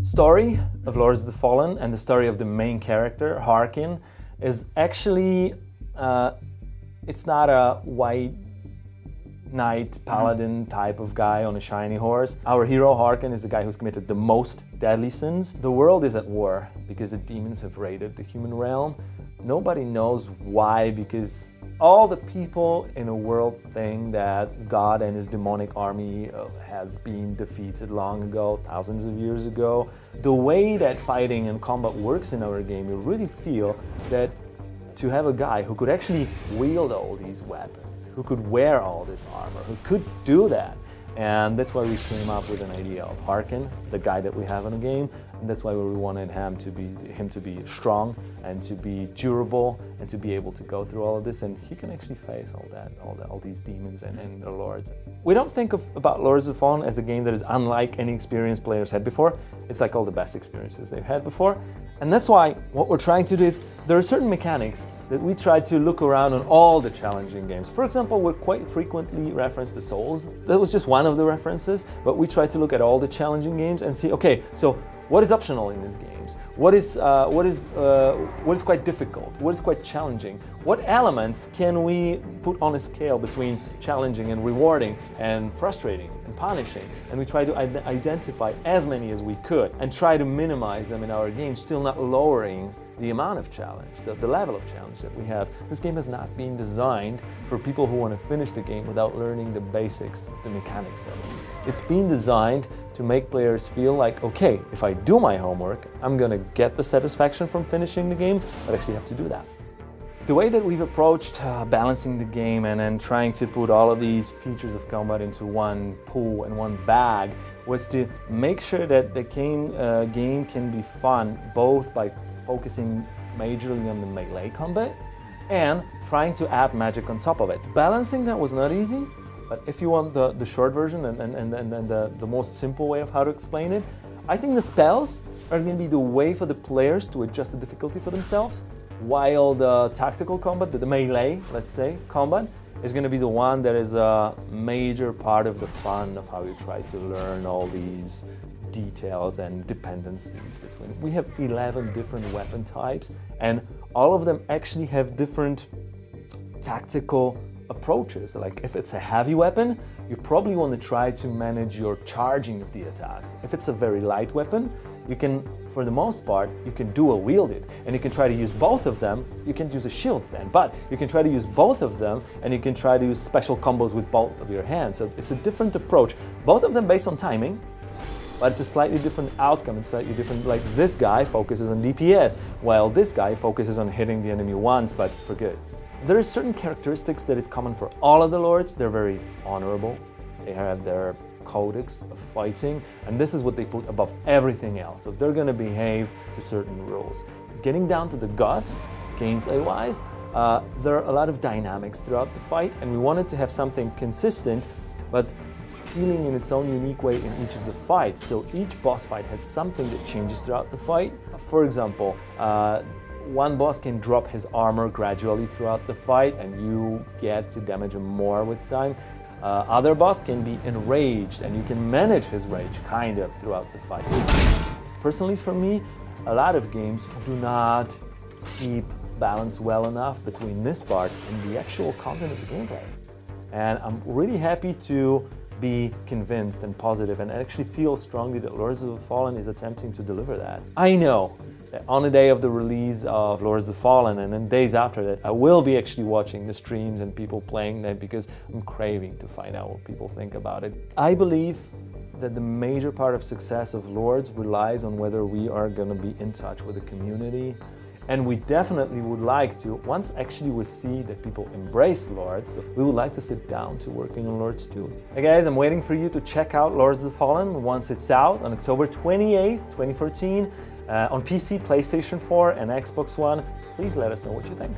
Story of Lords of the Fallen and the story of the main character, Harkin, is actually, it's not a white knight paladin type of guy on a shiny horse. Our hero Harkin is the guy who's committed the most deadly sins. The world is at war because the demons have raided the human realm. Nobody knows why, because all the people in the world think that God and his demonic army has been defeated long ago, thousands of years ago. The way that fighting and combat works in our game, you really feel that to have a guy who could actually wield all these weapons, who could wear all this armor, who could do that. And that's why we came up with an idea of Harkin, the guy that we have in the game. And that's why we wanted him to be strong and to be durable and to be able to go through all of this. And he can actually face all these demons and the lords. We don't think about Lords of the Fallen as a game that is unlike any experience players had before. It's like all the best experiences they've had before. And that's why what we're trying to do is, there are certain mechanics that we try to look around on all the challenging games. For example, we quite frequently reference the Souls. That was just one of the references, but we try to look at all the challenging games and see, okay, so what is optional in these games? What is quite difficult? What is quite challenging? What elements can we put on a scale between challenging and rewarding and frustrating and punishing? And we try to identify as many as we could and try to minimize them in our game, still not lowering the amount of challenge, the level of challenge that we have. This game has not been designed for people who want to finish the game without learning the basics of the mechanics of it. It's been designed to make players feel like, okay, if I do my homework, I'm gonna get the satisfaction from finishing the game, but I actually have to do that. The way that we've approached balancing the game and then trying to put all of these features of combat into one pool and one bag was to make sure that the game can be fun both by focusing majorly on the melee combat and trying to add magic on top of it. Balancing that was not easy, but if you want the short version and the most simple way of how to explain it, I think the spells are going to be the way for the players to adjust the difficulty for themselves, while the tactical combat, the melee, let's say, combat, is going to be the one that is a major part of the fun of how you try to learn all these details and dependencies between. We have 11 different weapon types, and all of them actually have different tactical approaches. Like if it's a heavy weapon, you probably want to try to manage your charging of the attacks. If it's a very light weapon, you can, for the most part, you can dual wield it, and you can try to use both of them. You can use a shield then, but you can try to use both of them, and you can try to use special combos with both of your hands. So it's a different approach, both of them based on timing, but it's a slightly different outcome. It's slightly different. Like this guy focuses on DPS, while this guy focuses on hitting the enemy once, but for good. There are certain characteristics that is common for all of the lords. They're very honorable. They have their codex of fighting, and this is what they put above everything else. So they're going to behave to certain rules. Getting down to the guts, gameplay-wise, there are a lot of dynamics throughout the fight, and we wanted to have something consistent, but feeling in its own unique way in each of the fights. So each boss fight has something that changes throughout the fight. For example, one boss can drop his armor gradually throughout the fight, and you get to damage him more with time. Other boss can be enraged, and you can manage his rage kind of throughout the fight. Personally, for me, a lot of games do not keep balance well enough between this part and the actual content of the gameplay. And I'm really happy to be convinced and positive and actually feel strongly that Lords of the Fallen is attempting to deliver that. I know that on the day of the release of Lords of the Fallen and then days after that, I will be actually watching the streams and people playing that because I'm craving to find out what people think about it. I believe that the major part of success of Lords relies on whether we are going to be in touch with the community. And we definitely would like to, once actually we see that people embrace Lords, we would like to sit down to working on Lords too. Hey guys, I'm waiting for you to check out Lords of the Fallen once it's out on October 28th, 2014, on PC, PlayStation 4 and Xbox One. Please let us know what you think.